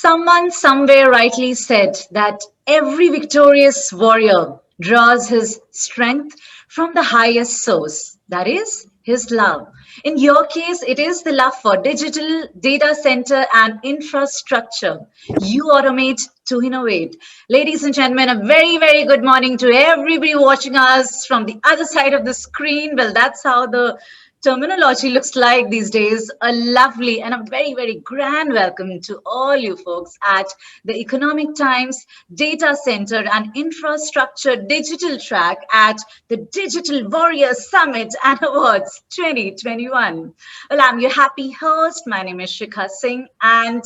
Someone somewhere rightly said that every victorious warrior draws his strength from the highest source, that is, his love. In your case, it is the love for digital data center and infrastructure. You automate to innovate. Ladies and gentlemen, a very, very good morning to everybody watching us from the other side of the screen. Well, that's how the terminology looks like these days. A lovely and a very, very grand welcome to all you folks at the Economic Times Data Center and Infrastructure Digital Track at the Digital Warrior Summit and Awards 2021. Well, I'm your happy host. My name is Shikha Singh. And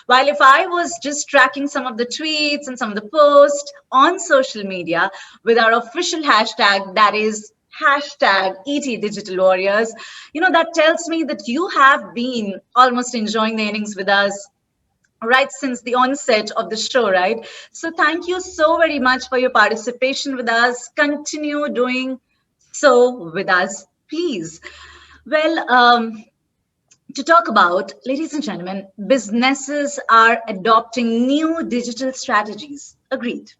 while if I was just tracking some of the tweets and some of the posts on social media with our official hashtag, that is hashtag ET Digital Warriors, that tells me that you have been almost enjoying the innings with us right since the onset of the show, right? So thank you so very much for your participation with us. Continue doing so with us, please. Well, to talk about, ladies and gentlemen, businesses are adopting new digital strategies. Agreed.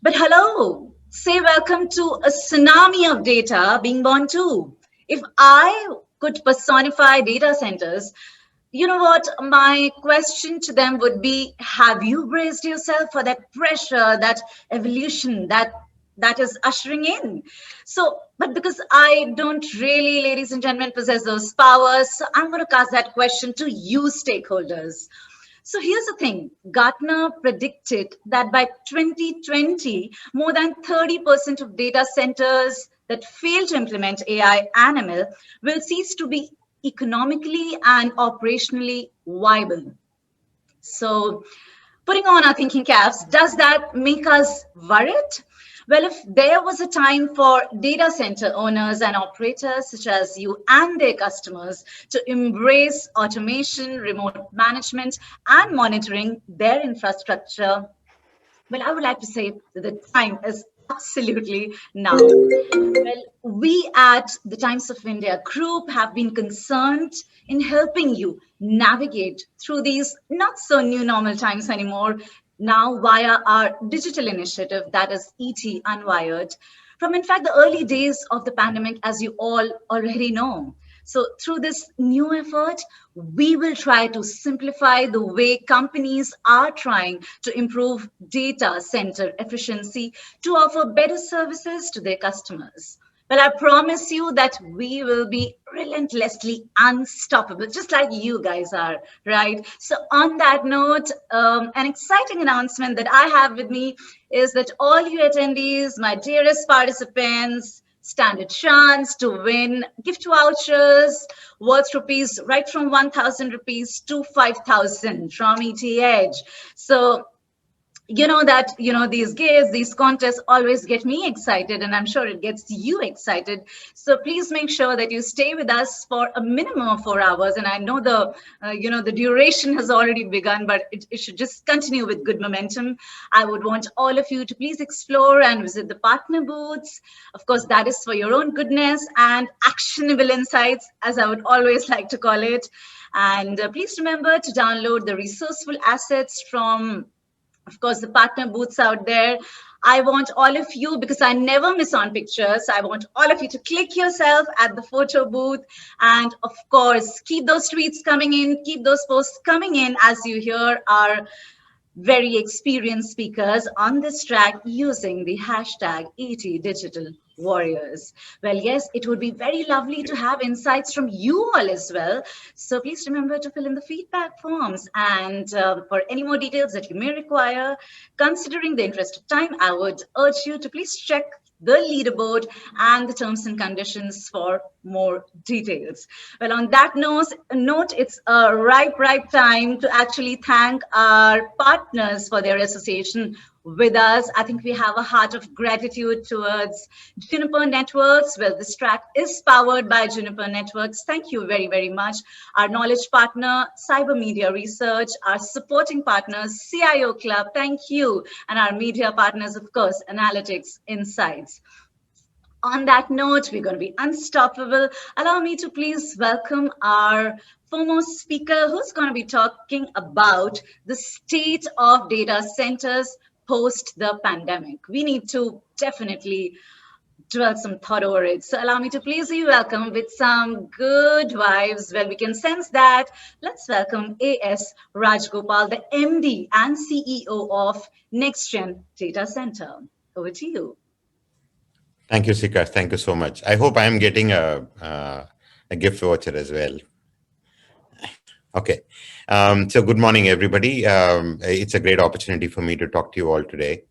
But hello, say welcome to a tsunami of data being born too. If I could personify data centers, you know what? My question to them would be, have you braced yourself for that pressure, that evolution, that is ushering in? So, but because I don't really, ladies and gentlemen, possess those powers, so I'm going to cast that question to you stakeholders. So here's the thing, Gartner predicted that by 2020, more than 30% of data centers that fail to implement AI and ML will cease to be economically and operationally viable. So putting on our thinking caps, does that make us worried? Well, if there was a time for data center owners and operators such as you and their customers to embrace automation, remote management, and monitoring their infrastructure, well, I would like to say that the time is absolutely now. Well, we at the Times of India Group have been concerned in helping you navigate through these not so new normal times anymore, now via our digital initiative, that is ET Unwired, from in fact the early days of the pandemic, as you all already know. So through this new effort, we will try to simplify the way companies are trying to improve data center efficiency to offer better services to their customers. Well, I promise you that we will be relentlessly unstoppable, just like you guys are, right? So on that note, an exciting announcement that I have with me is that all you attendees, my dearest participants, stand a chance to win gift vouchers worth rupees, right from 1,000 rupees to 5,000 from ETH. So these gifts, these contests always get me excited, and I'm sure it gets you excited. So please make sure that you stay with us for a minimum of 4 hours. And I know the duration has already begun, but it should just continue with good momentum. I would want all of you to please explore and visit the partner booths. Of course, that is for your own goodness and actionable insights, as I would always like to call it. And please remember to download the resourceful assets from, of course, the partner booths out there. I want all of you, because I never miss on pictures, I want all of you to click yourself at the photo booth. And of course, keep those tweets coming in, keep those posts coming in as you hear our very experienced speakers on this track using the hashtag ET Digital Warriors. Well, yes, it would be very lovely to have insights from you all as well. So please remember to fill in the feedback forms. And for any more details that you may require, considering the interest of time, I would urge you to please check the leaderboard and the terms and conditions for more details. Well, on that note, it's a ripe time to actually thank our partners for their association with us. I think we have a heart of gratitude towards Juniper Networks. Well, this track is powered by Juniper Networks. Thank you very, very much. Our knowledge partner, Cyber Media Research, our supporting partners, CIO Club, thank you. And our media partners, of course, Analytics Insights. On that note, we're going to be unstoppable. Allow me to please welcome our foremost speaker who's going to be talking about the state of data centers post the pandemic. We need to definitely dwell some thought over it. So allow me to please you welcome with some good vibes. Well, we can sense that. Let's welcome AS Rajgopal, the MD and CEO of NxtGen Data Center. Over to you. Thank you, Sika. Thank you so much. I hope I am getting a gift voucher as well. Okay. So good morning, everybody. It's a great opportunity for me to talk to you all today.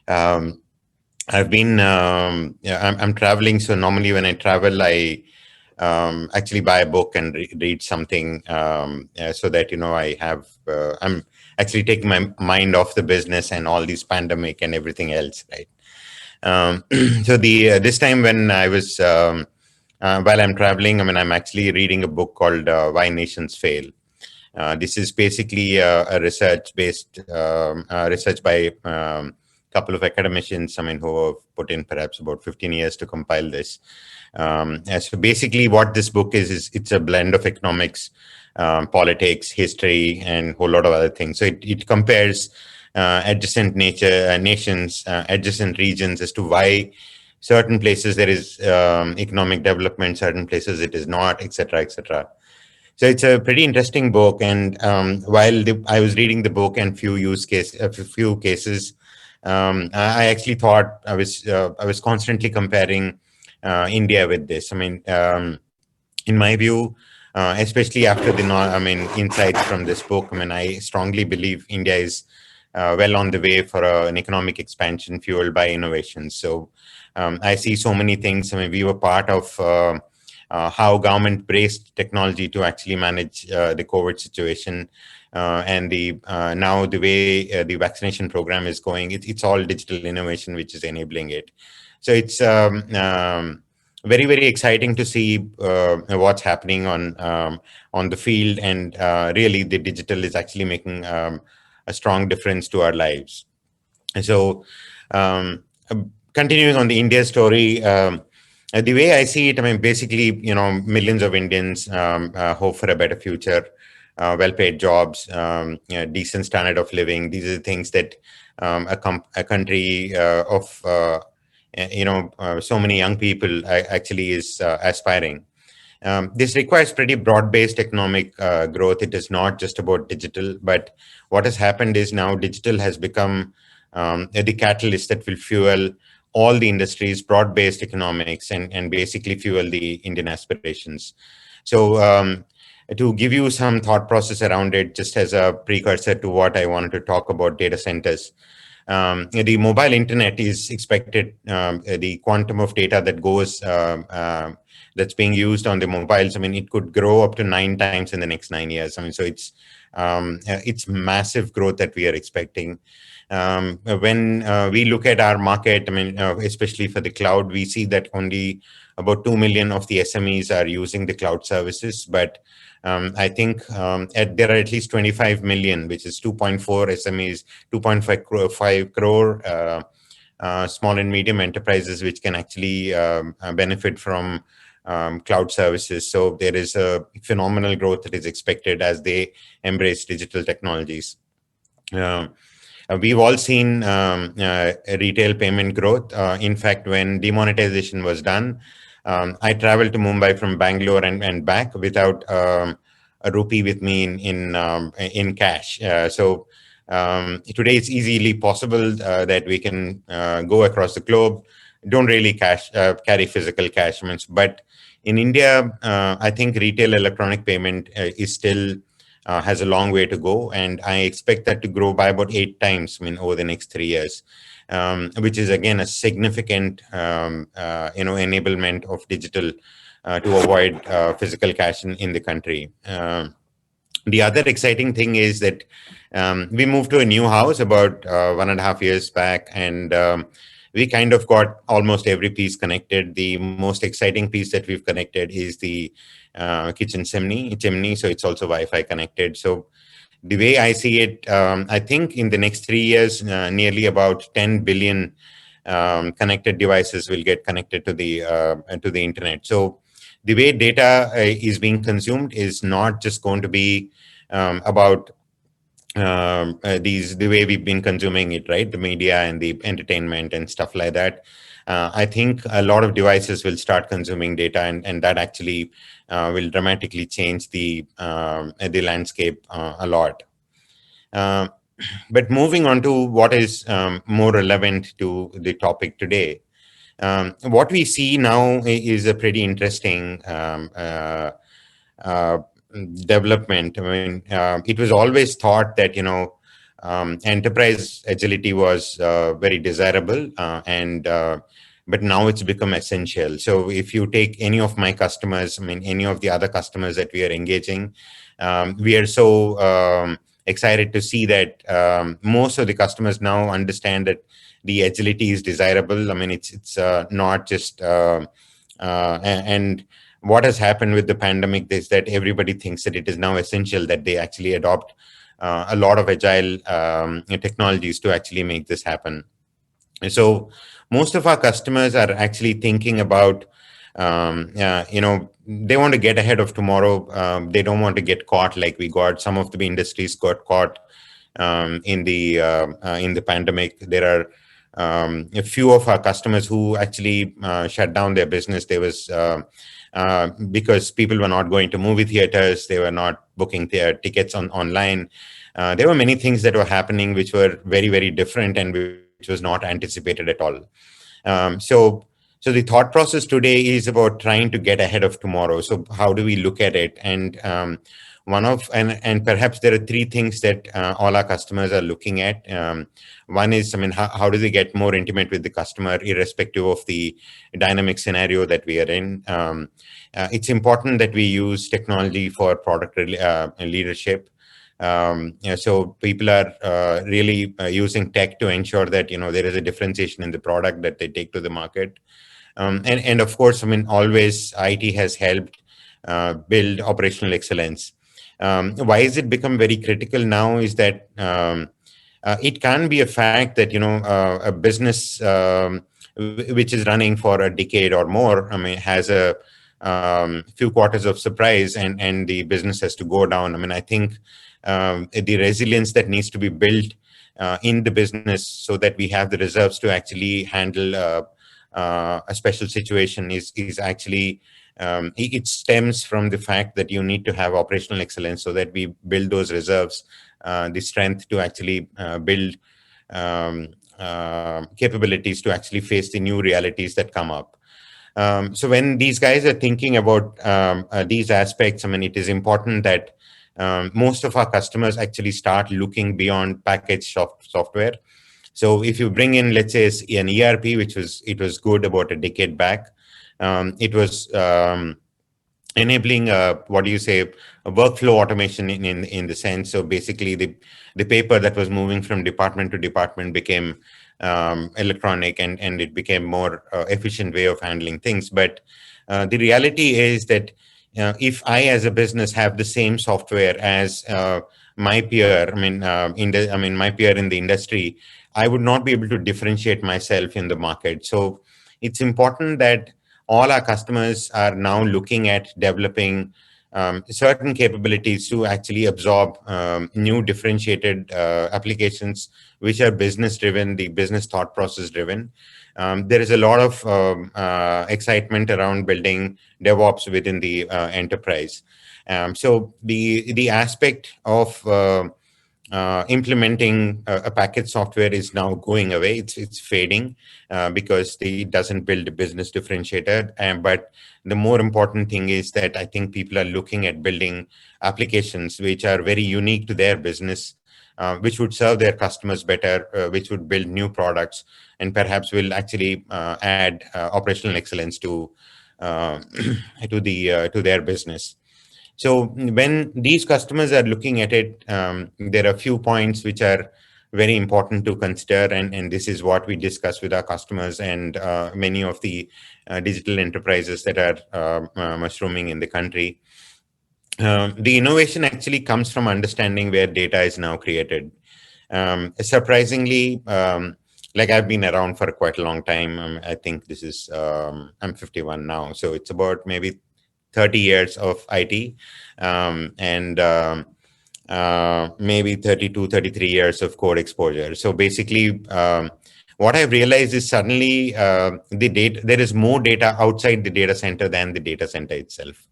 I've been, I'm traveling. So normally when I travel, I actually buy a book and read something so that, I'm actually taking my mind off the business and all these pandemic and everything else, right? So this time when I was, while I'm traveling, I'm actually reading a book called Why Nations Fail. This is basically a research-based research by couple of academicians, who have put in perhaps about 15 years to compile this. So basically what this book is it's a blend of economics, politics, history, and a whole lot of other things. So it compares adjacent nations, adjacent regions as to why certain places there is economic development, certain places it is not, etc., etc. So it's a pretty interesting book. And while I was reading the book and a few cases, I actually thought I was constantly comparing India with this. In my view, especially after insights from this book, I strongly believe India is well on the way for an economic expansion fueled by innovation. So I see so many things. We were part of how government braced technology to actually manage the COVID situation. And now the way the vaccination program is going, it's all digital innovation which is enabling it. So it's very, very exciting to see what's happening on the field, and really the digital is actually making a strong difference to our lives. And so continuing on the India story, the way I see it, basically, millions of Indians hope for a better future, well-paid jobs, decent standard of living. These are the things that a country of so many young people actually is aspiring. This requires pretty broad-based economic growth. It is not just about digital, but what has happened is now digital has become the catalyst that will fuel all the industries, broad-based economics, and basically fuel the Indian aspirations. So to give you some thought process around it, just as a precursor to what I wanted to talk about data centers, the mobile internet is expected, the quantum of data that goes, that's being used on the mobiles, it could grow up to 9 times in the next 9 years. So it's massive growth that we are expecting. When we look at our market, especially for the cloud, we see that only about 2 million of the SMEs are using the cloud services. But I think there are at least 25 million, which is 2.4 SMEs, 2.5 crore small and medium enterprises, which can actually benefit from cloud services. So there is a phenomenal growth that is expected as they embrace digital technologies. We've all seen retail payment growth. In fact, when demonetization was done, I traveled to Mumbai from Bangalore and back without a rupee with me in cash. So today it's easily possible that we can go across the globe, don't really carry physical cash. But in India, I think retail electronic payment is still has a long way to go, and I expect that to grow by about 8 times over the next 3 years, which is again a significant enablement of digital to avoid physical cash in the country. The other exciting thing is that we moved to a new house about 1.5 years back, and we kind of got almost every piece connected. The most exciting piece that we've connected is the kitchen chimney, so it's also Wi-Fi connected. So the way I see it, I think in the next 3 years, nearly about 10 billion connected devices will get connected to the internet. So the way data is being consumed is not just going to be about the way we've been consuming it, right? The media and the entertainment and stuff like that. I think a lot of devices will start consuming data, and that actually will dramatically change the landscape a lot. Uh, but moving on to what is more relevant to the topic today, what we see now is a pretty interesting uh, development. I mean, it was always thought that enterprise agility was very desirable, and but now it's become essential. So if you take any of my customers, I mean, any of the other customers that we are engaging, we are so excited to see that most of the customers now understand that the agility is desirable. I mean, it's not just and what has happened with the pandemic is that everybody thinks that it is now essential that they actually adopt a lot of agile technologies to actually make this happen. So most of our customers are actually thinking about, they want to get ahead of tomorrow. They don't want to get caught like we got. Some of the industries got caught in the pandemic. There are a few of our customers who actually shut down their business. There was because people were not going to movie theaters, they were not booking their tickets online. There were many things that were happening which were very, very different and which was not anticipated at all. So the thought process today is about trying to get ahead of tomorrow. So how do we look at it? And and perhaps there are three things that all our customers are looking at. One is, I mean, how do they get more intimate with the customer, irrespective of the dynamic scenario that we are in? It's important that we use technology for product leadership. So people are really using tech to ensure that there is a differentiation in the product that they take to the market. And of course, I mean, always IT has helped build operational excellence. Why is it become very critical now is that it can be a fact that a business which is running for a decade or more, I mean, has a few quarters of surprise, and the business has to go down. I mean, I think the resilience that needs to be built in the business so that we have the reserves to actually handle a special situation is actually it stems from the fact that you need to have operational excellence so that we build those reserves, the strength to actually build capabilities to actually face the new realities that come up. So when these guys are thinking about these aspects, I mean, it is important that most of our customers actually start looking beyond packaged software. So if you bring in, let's say, an ERP, which was good about a decade back, it was enabling what do you say, a workflow automation in the sense. So basically, the paper that was moving from department to department became electronic, and it became more efficient way of handling things. But the reality is that if I, as a business, have the same software as my peer, my peer in the industry, I would not be able to differentiate myself in the market. So it's important that all our customers are now looking at developing certain capabilities to actually absorb new differentiated applications which are business driven, the business thought process driven. There is a lot of excitement around building DevOps within the enterprise. So the aspect of implementing a package software is now going away. It's fading because it doesn't build a business differentiator. But the more important thing is that I think people are looking at building applications which are very unique to their business, which would serve their customers better, which would build new products, and perhaps will actually add operational excellence to to their business. So when these customers are looking at it, there are a few points which are very important to consider, and this is what we discuss with our customers and many of the digital enterprises that are mushrooming in the country. The innovation actually comes from understanding where data is now created. Surprisingly, like I've been around for quite a long time. I think this is I'm 51 now, so it's about maybe 30 years of IT, and maybe 32, 33 years of code exposure. So basically, what I've realized is suddenly there is more data outside the data center than the data center itself.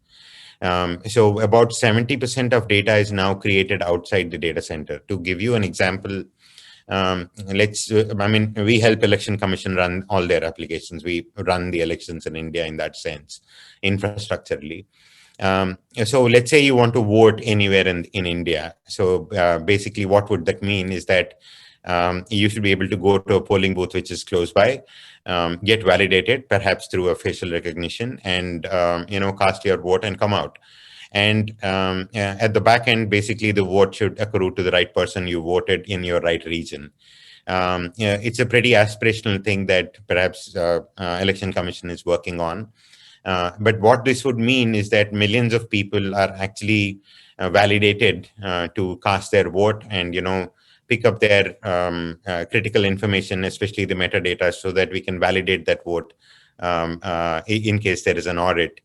So about 70% of data is now created outside the data center. To give you an example, I mean, we help Election Commission run all their applications. We run the elections in India in that sense, infrastructurally. So let's say you want to vote anywhere in India. So basically what would that mean is that you should be able to go to a polling booth which is close by, get validated, perhaps through a facial recognition, and cast your vote and come out. And at the back end, basically the vote should accrue to the right person you voted in your right region. It's a pretty aspirational thing that perhaps Election Commission is working on. But what this would mean is that millions of people are actually validated to cast their vote and, pick up their critical information, especially the metadata, so that we can validate that vote in case there is an audit.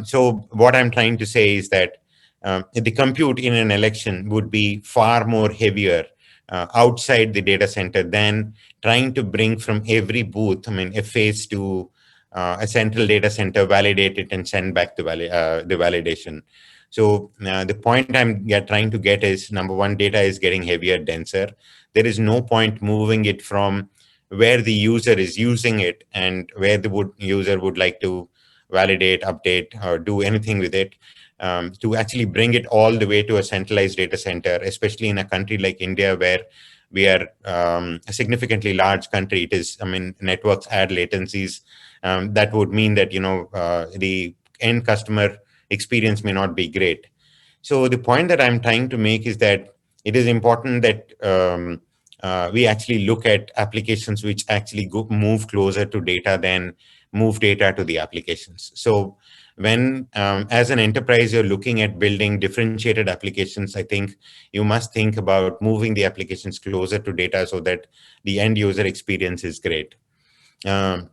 So what I'm trying to say is that the compute in an election would be far more heavier outside the data center than trying to bring from every booth, I mean, a phase to a central data center, validate it, and send back the validation. So the point I'm trying to get is, number one, data is getting heavier, denser. There is no point moving it from where the user is using it and where the user would like to validate, update, or do anything with it, to actually bring it all the way to a centralized data center, especially in a country like India, where we are a significantly large country. It is, I mean, networks add latencies. That would mean that, the end customer experience may not be great. So the point that I'm trying to make is that it is important that we actually look at applications which actually move closer to data than move data to the applications. So when, as an enterprise, you're looking at building differentiated applications, I think you must think about moving the applications closer to data so that the end user experience is great. Um,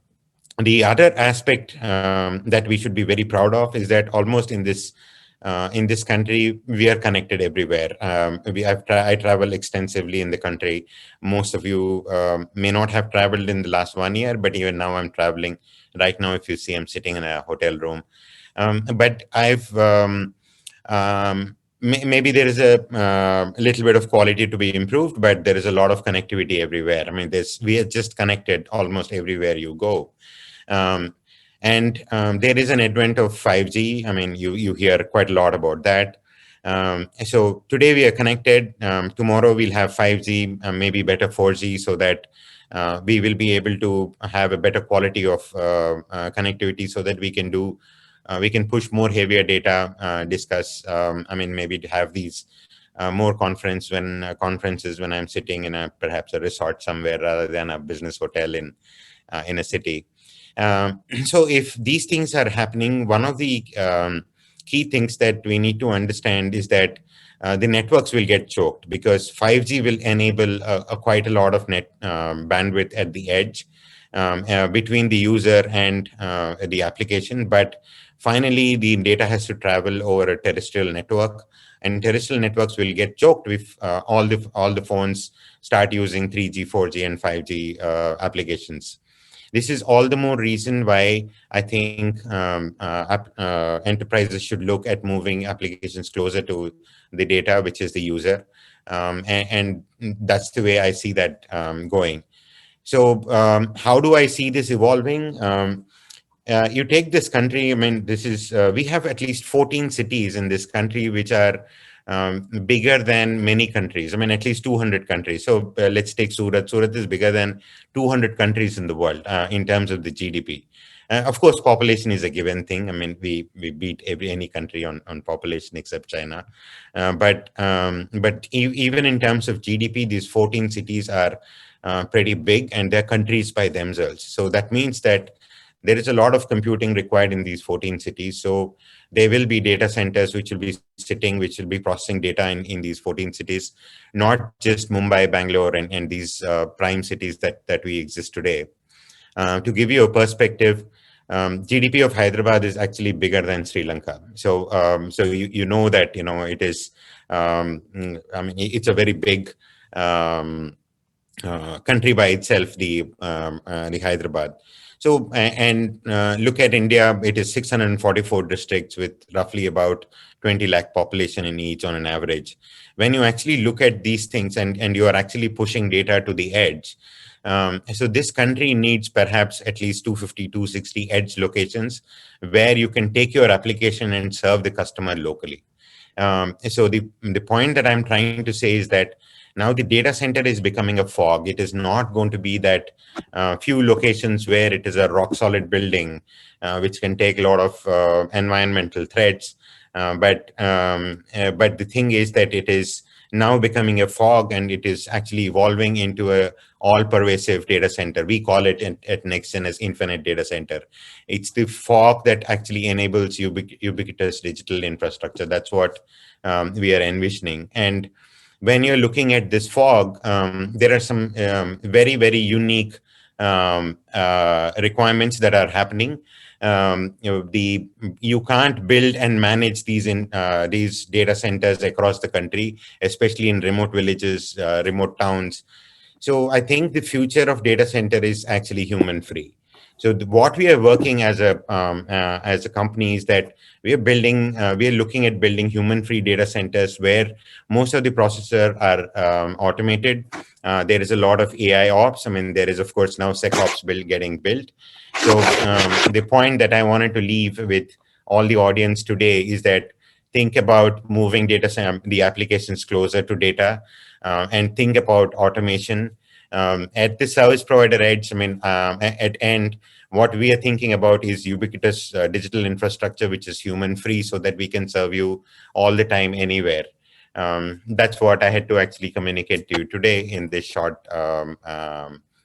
the other aspect that we should be very proud of is that almost in this country, we are connected everywhere. I travel extensively in the country. Most of you may not have traveled in the last 1 year, but even now I'm traveling. Right now, if you see, I'm sitting in a hotel room. But maybe there is a little bit of quality to be improved, but there is a lot of connectivity everywhere. I mean, we are just connected almost everywhere you go. And there is an advent of 5G. I mean, you hear quite a lot about that. So today we are connected. Tomorrow we'll have 5G, maybe better 4G, so that we will be able to have a better quality of connectivity, so that we can push more heavier data, discuss. I mean, maybe to have these more conferences when I'm sitting in perhaps a resort somewhere rather than a business hotel in a city. So if these things are happening, one of the key things that we need to understand is that the networks will get choked, because 5G will enable quite a lot of net bandwidth at the edge between the user and the application. But finally, the data has to travel over a terrestrial network, and terrestrial networks will get choked if all the phones start using 3G, 4G, and 5G applications. This is all the more reason why I think enterprises should look at moving applications closer to the data, which is the user. And that's the way I see that going. So how do I see this evolving? You take this country, I mean, we have at least 14 cities in this country which are bigger than many countries. I mean, at least 200 countries. So let's take Surat. Surat is bigger than 200 countries in the world in terms of the GDP. Of course, population is a given thing. I mean, we beat any country on population except China. But even in terms of GDP, these 14 cities are pretty big, and they're countries by themselves. So that means that there is a lot of computing required in these 14 cities. So there will be data centers which will be which will be processing data in these 14 cities, not just Mumbai, Bangalore, and these prime cities that we exist today. To give you a perspective, GDP of Hyderabad is actually bigger than Sri Lanka. So you know that it is. I mean, it's a very big country by itself, the Hyderabad. So and look at India, it is 644 districts with roughly about 20 lakh population in each on an average. When you actually look at these things and you are actually pushing data to the edge, so this country needs perhaps at least 250, 260 edge locations where you can take your application and serve the customer locally. So the point that I'm trying to say is that now the data center is becoming a fog. It is not going to be that few locations where it is a rock solid building, which can take a lot of environmental threats. But the thing is that it is now becoming a fog, and it is actually evolving into a all-pervasive data center. We call it at NxtGen as infinite data center. It's the fog that actually enables ubiquitous digital infrastructure. That's what we are envisioning. And when you're looking at this fog, there are some very, very unique requirements that are happening. You can't build and manage these data centers across the country, especially in remote villages, remote towns. So I think the future of data center is actually human free. So what we are working as a company is that we are looking at building human free data centers where most of the processors are automated. There is a lot of AI ops. I mean, there is of course now SecOps getting built. So the point that I wanted to leave with all the audience today is that think about moving the applications closer to data, and think about automation. At the service provider edge, I mean, at end, what we are thinking about is ubiquitous digital infrastructure, which is human free, so that we can serve you all the time, anywhere. That's what I had to actually communicate to you today in this short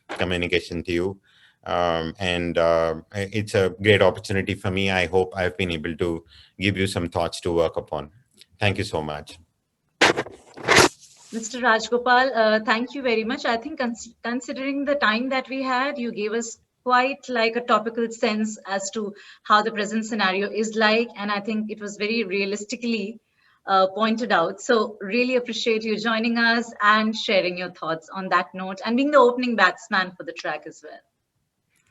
communication to you. And it's a great opportunity for me. I hope I've been able to give you some thoughts to work upon. Thank you so much. Mr. Rajgopal, thank you very much. I think considering the time that we had, you gave us quite like a topical sense as to how the present scenario is like. And I think it was very realistically pointed out. So really appreciate you joining us and sharing your thoughts on that note and being the opening batsman for the track as well.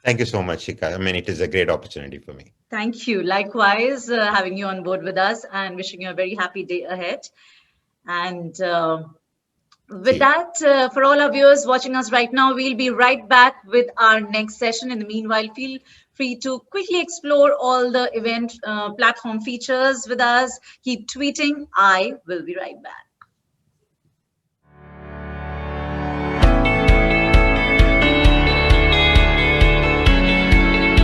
Thank you so much, Shika. I mean, it is a great opportunity for me. Thank you. Likewise, having you on board with us and wishing you a very happy day ahead. And with that, for all our viewers watching us right now, we'll be right back with our next session. In the meanwhile, feel free to quickly explore all the event platform features with us. Keep tweeting. I will be right back.